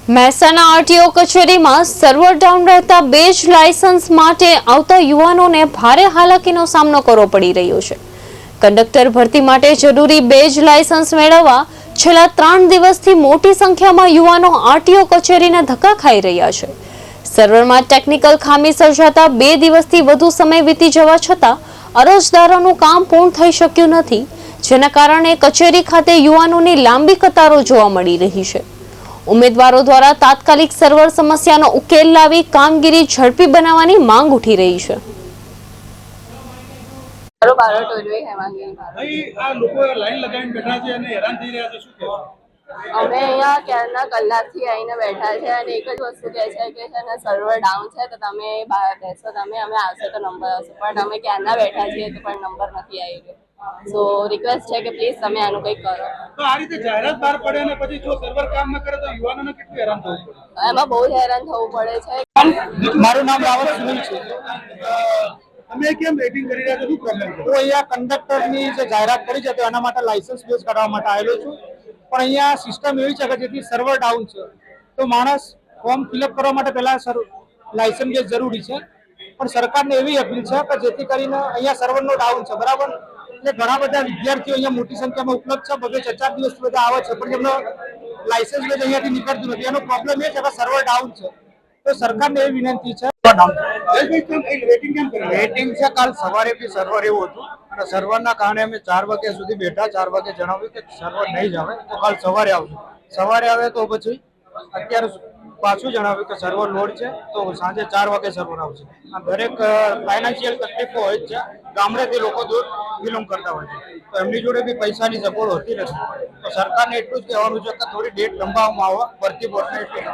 Mehsana RTO કચેરીમાં server down રહેતા બેજ લાયસન્સ માટે આવતા યુવાનોને ભારે હાલાકીનો સામનો કરવો પડી રહ્યો છે। કંડક્ટર ભરતી માટે જરૂરી બેજ લાયસન્સ મેળવવા છેલ્લા 3 દિવસથી મોટી સંખ્યામાં યુવાનો આરટીઓ કચેરીના ધક્કા ખાઈ રહ્યા છે। સર્વરમાં ટેકનિકલ ખામી સર્જાતા 2 દિવસથી વધુ સમય વીતી જવા છતાં અરજદારોનું કામ પૂર્ણ થઈ શક્યું નથી, જેના કારણે કચેરી ખાતે યુવાનોની લાંબી કતારો જોવા મળી રહી છે। ઉમેદવારો દ્વારા તાત્કાલિક સર્વર સમસ્યાનો ઉકેલ લાવી કામગીરી ઝડપી બનાવવાની માંગ ઉઠી રહી છે। અમે અહીંયા ક્યારના કલાકથી આવીને બેઠા છે અને એક જ વસ્તુ કહે છે કે છે ને સર્વર ડાઉન છે તો તમે બહાર બેસો, અમે આવશે તો નંબર આવશે, પણ અમે ક્યારના બેઠા છીએ તો પણ નંબર નથી આવી રહ્યો। સો રિક્વેસ્ટ છે કે પ્લીઝ તમે આનું કંઈક કરો। તો આ રીતે જાહેરાત બહાર પડે અને પછી જો સર્વર કામ ન કરે તો યુવાનોને કેટલું હેરાન થવું પડે? એમાં બહુ હેરાન થવું પડે છે। મારું નામ રાવત સુનિલ છે। તમે કેમ વેઇટિંગ કરી રહ્યા છો? શું પ્રોબ્લેમ છે? હું અહીંયા કંડક્ટરની જે જાહેરાત કરી છે તો એના માટે લાયસન્સ બેઝ કરાવવા માટે આવેલો છું, પણ અહીંયા સિસ્ટમ એવી છે કે જેથી સર્વર ડાઉન છે તો માણસ ફોર્મ ફિલઅપ કરવા માટે પહેલા લાયસન્સ બેઝ જરૂરી છે, પણ સરકારને એવી અપીલ છે કે જેથી કરીને અહીંયા સર્વરનો ડાઉન છે, બરાબર, એટલે ઘણા બધા વિદ્યાર્થીઓ અહીંયા મોટી સંખ્યામાં ઉપલબ્ધ છે, બધે 4 દિવસથી બધા આવે છે, પણ એમનો લાયસન્સ બેઝ અહીંયાથી નીકળતું નથી। એનો પ્રોબ્લેમ એ છે કે સર્વર ડાઉન છે, તો સરકારને એવી વિનંતી છે। વેટિંગ છે, કાલ સવારે બી સર્વર એવું હતું અને સર્વરના કારણે અમે 4 વાગ્યા સુધી બેઠા। 4 વાગે જણાવ્યું કે સર્વર નહીં જ આવે તો કાલ સવારે આવશે। સવારે આવે તો પછી અત્યારે પાછું જણાવ્યું કે સર્વર લોડ છે તો સાંજે 4 વાગે સર્વર આવશે। આ દરેક ફાઇનાન્શિયલ તકલીફો હોય જ છે, ગામડેથી લોકો દૂર બિલોંગ કરતા હોય છે, તો એમની જોડે બી પૈસાની સગવડ હોતી નથી, તો સરકારને એટલું જ કહેવાનું છે કે થોડી ડેટ લંબાવવામાં આવે ભરતી બોર્ડને એટલું